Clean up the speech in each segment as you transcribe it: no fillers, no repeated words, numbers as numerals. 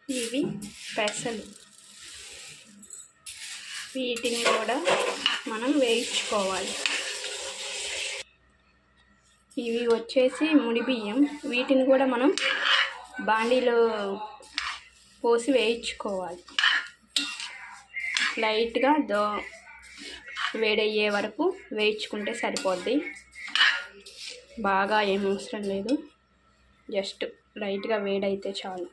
ఇవి పెసలు, వీటిని కూడా మనం వేయించుకోవాలి. ఇవి వచ్చేసి ముడి బియ్యం, వీటిని కూడా మనం బాండీలో పోసి వేయించుకోవాలి. లైట్గా వేడయ్యే వరకు వేయించుకుంటే సరిపోద్ది. బాగా ఏం అవసరం లేదు, జస్ట్ లైట్గా వేడైతే చాలు.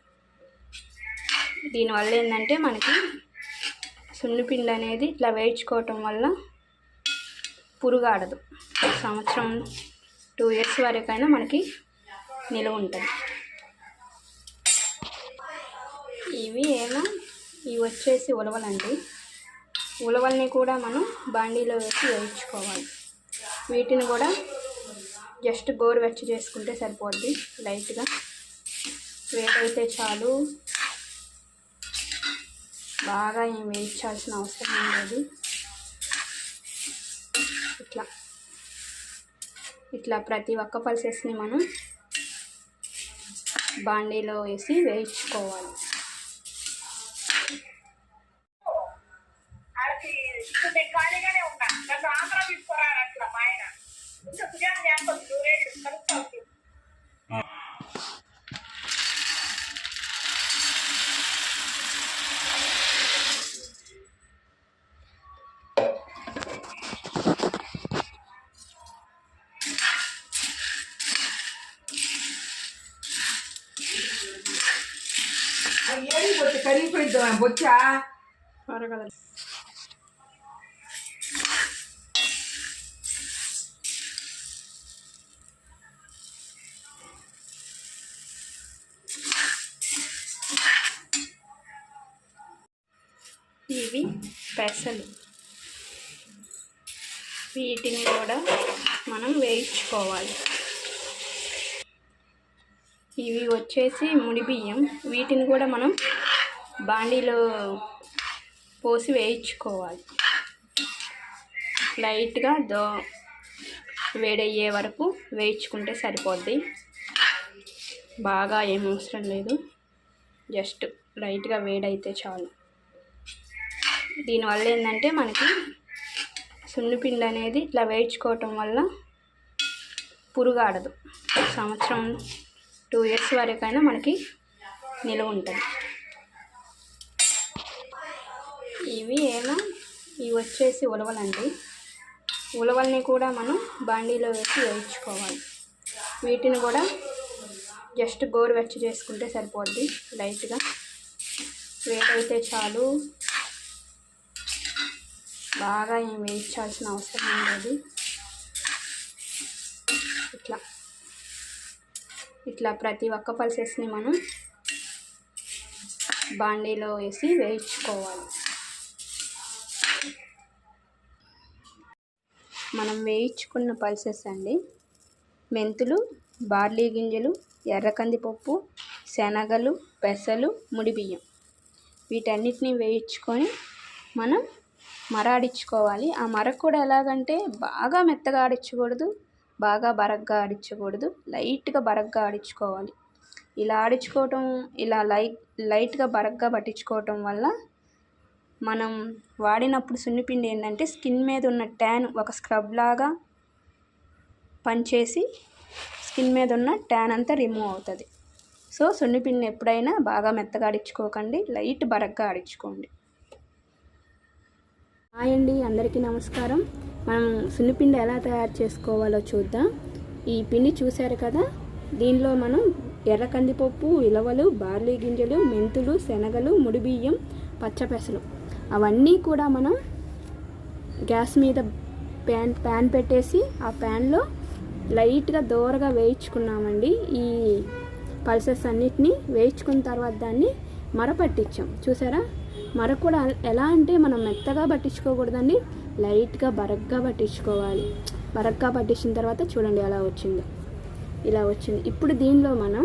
దీనివల్ల ఏంటంటే మనకి సున్నిపిండి అనేది ఇట్లా వేయించుకోవటం వల్ల పురుగాడదు. సంవత్సరం 2 years వరకైనా మనకి నిలువ ఉంటుంది. ఇవి వచ్చేసి ఉలవలండి. ఉలవల్ని కూడా మనం బాండీలో వేసి వేయించుకోవాలి. వీటిని కూడా జస్ట్ గోరువెచ్చ చేసుకుంటే సరిపోద్ది. లైట్గా వేడైతే చాలు, బాగా ఏం వేయించాల్సిన అవసరం లేదు. ఇట్లా ప్రతి ఒక్క పల్సెస్ని మనం బాండీలో వేసి వేయించుకోవాలి. కరిగిపోయిద్దా బొచ్చా అరగదు. ఇవి పెసలు, వీటిని కూడా మనం వేయించుకోవాలి. ఇవి వచ్చేసి ముడి బియ్యం, వీటిని కూడా మనం బాండీలో పోసి వేయించుకోవాలి. లైట్గా వేడయ్యే వరకు వేయించుకుంటే సరిపోద్ది. బాగా ఏం అవసరం లేదు, జస్ట్ లైట్గా వేడైతే చాలు. దీనివల్ల ఏంటంటే మనకి సున్నిపిండి అనేది ఇట్లా వేయించుకోవటం వల్ల పురుగాడదు. సంవత్సరం 2 years వరకైనా మనకి నిలువ ఉంటుంది. ఇవి వచ్చేసి ఉలవలండి. ఉలవల్ని కూడా మనం బాండీలో వేసి వేయించుకోవాలి. వీటిని కూడా జస్ట్ గోరువెచ్చ చేసుకుంటే సరిపోద్ది. లైట్గా వేడైతే చాలు, బాగా ఏం వేయించాల్సిన అవసరం లేదు. ఇట్లా ప్రతి ఒక్క పల్సెస్ని మనం బాండీలో వేసి వేయించుకోవాలి. మనం వేయించుకున్న పల్సెస్ అండి, మెంతులు, బార్లీ గింజలు, ఎర్ర కందిపప్పు, శనగలు, పెసలు, ముడి బియ్యం, వీటన్నిటిని వేయించుకొని మనం మరాడించుకోవాలి. ఆ మరకు కూడా ఎలాగంటే బాగా మెత్తగా ఆడించకూడదు, బాగా బరగ్గా ఆడించకూడదు, లైట్గా బరగ్గా ఆడించుకోవాలి. ఇలా ఆడించుకోవటం, ఇలా లైట్గా బరగ్గా పట్టించుకోవటం వల్ల మనం వాడినప్పుడు సున్నిపిండి ఏంటంటే స్కిన్ మీద ఉన్న ట్యాన్ ఒక స్క్రబ్ లాగా పనిచేసి స్కిన్ మీద ఉన్న ట్యాన్ అంతా రిమూవ్ అవుతుంది. సో సున్నిపిండిని ఎప్పుడైనా బాగా మెత్తగా ఆడించుకోకండి, లైట్ బరగ్గా ఆడించుకోండి. హాయ్ అండి, అందరికీ నమస్కారం. మనం సున్నిపిండి ఎలా తయారు చేసుకోవాలో చూద్దాం. ఈ పిండి చూశారు కదా, దీనిలో మనం ఎర్ర కందిపప్పు, ఉలవలు, బార్లీ గింజలు, మెంతులు, శనగలు, ముడి బియ్యం, పచ్చపెసలు అవన్నీ కూడా మనం గ్యాస్ మీద ప్యాన్ పెట్టేసి ఆ ప్యాన్లో లైట్గా దోరగా వేయించుకున్నామండి. ఈ పల్సెస్ అన్నిటినీ వేయించుకున్న తర్వాత దాన్ని మరపట్టించాం. చూసారా, మర కూడా ఎలా అంటే మనం మెత్తగా పట్టించుకోకూడదండి, లైట్గా బరగ్గా పట్టించుకోవాలి. బరగ్గా పట్టించిన తర్వాత చూడండి ఎలా వచ్చిందో, ఇలా వచ్చింది. ఇప్పుడు దీనిలో మనం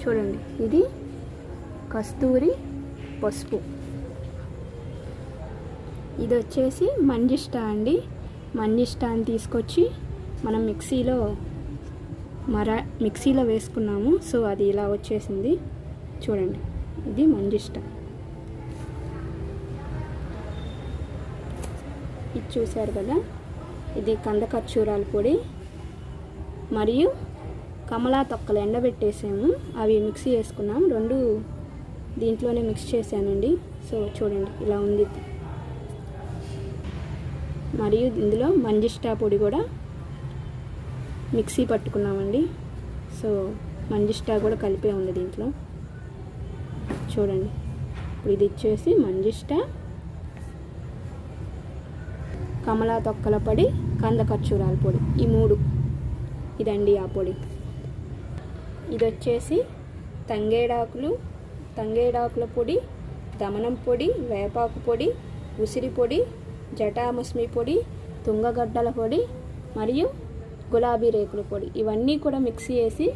చూడండి, ఇది కస్తూరి పసుపు, ఇది వచ్చేసి మంజిష్టా అండి. మంజిష్టాని తీసుకొచ్చి మనం మిక్సీలో మిక్సీలో వేసుకున్నాము. సో అది ఇలా వచ్చేసింది చూడండి. ఇది మంజిష్ట. ఇది చూశారు కదా, ఇది కంద ఖర్జూరాల పొడి మరియు కమలా తొక్కలు ఎండబెట్టేసాము, అవి మిక్సీ వేసుకున్నాం. రెండు దీంట్లోనే మిక్స్ చేశానండి. సో చూడండి ఇలా ఉంది. మరియు ఇందులో మంజిష్టా పొడి కూడా మిక్సీ పట్టుకున్నామండి. సో మంజిష్టా కూడా కలిపే ఉంది దీంట్లో చూడండి. ఇప్పుడు ఇది ఇచ్చేసి మంజిష్టా, కమలా తొక్కల పొడి, కంద ఖర్జూరాల పొడి, ఈ 3 ఇదండి ఆ పొడి. ఇది వచ్చేసి తంగేడాకుల పొడి, దమనం పొడి, వేపాకు పొడి, ఉసిరి పొడి, జటామస్మి పొడి, తుంగగడ్డల పొడి మరియు గులాబీ రేకుల పొడి. ఇవన్నీ కూడా మిక్సీ వేసి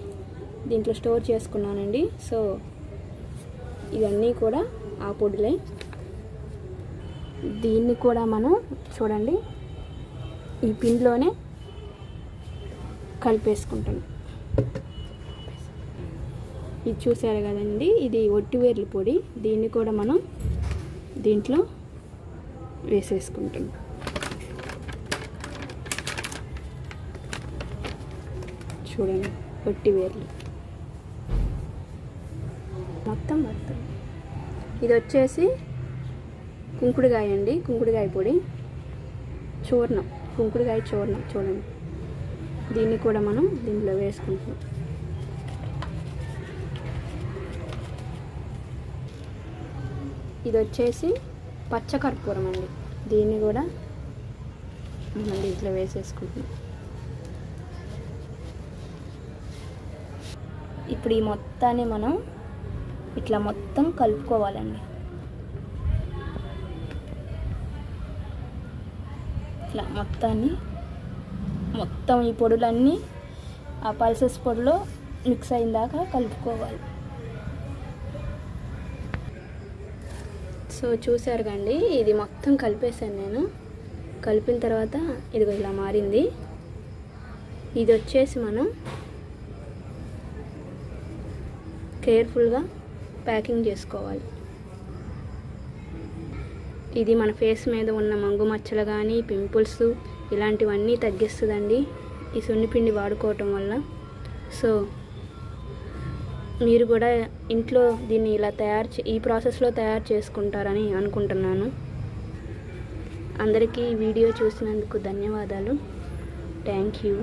దీంట్లో స్టోర్ చేసుకున్నానండి. సో ఇవన్నీ కూడా ఆ పొడిలే. దీన్ని కూడా మనం చూడండి ఈ పిండిలోనే కలిపేసుకుంటాం. ఇది చూసారు కదండి, ఇది ఒట్టివేర్ల పొడి. దీన్ని కూడా మనం దీంట్లో వేసేసుకుంటాం. చూడండి ఒట్టివేర్లు మొత్తం. ఇది వచ్చేసి కుంకుడుకాయ అండి, కుంకుడుకాయ పొడి చూర్ణం, కుంకుడుకాయ చూర్ణం చూడండి. దీన్ని కూడా మనం దీంట్లో వేసుకుంటాం. ఇది వచ్చేసి పచ్చకర్పూరం అండి, దీన్ని కూడా మనం దీంట్లో వేసేసుకుంటాం. ఇప్పుడు ఈ మొత్తాన్ని మనం ఇట్లా మొత్తం కలుపుకోవాలండి. ఇట్లా మొత్తం ఈ పొడులన్నీ ఆ పల్సెస్ పొడిలో మిక్స్ అయిన దాకా కలుపుకోవాలి. సో చూసారు కండి, ఇది మొత్తం కలిపేసాను నేను. కలిపిన తర్వాత ఇదిగో ఇలా మారింది. ఇది వచ్చేసి మనం కేర్ఫుల్గా ప్యాకింగ్ చేసుకోవాలి. ఇది మన ఫేస్ మీద ఉన్న మంగు మచ్చలు కానీ పింపుల్స్ ఇలాంటివన్నీ తగ్గిస్తుందండి ఈ సున్నిపిండి వాడుకోవటం వల్ల. సో మీరు కూడా ఇంట్లో దీన్ని ఇలా ఈ ప్రాసెస్లో తయారు చేసుకుంటారని అనుకుంటున్నాను. అందరికీ వీడియో చూసినందుకు ధన్యవాదాలు. Thank you.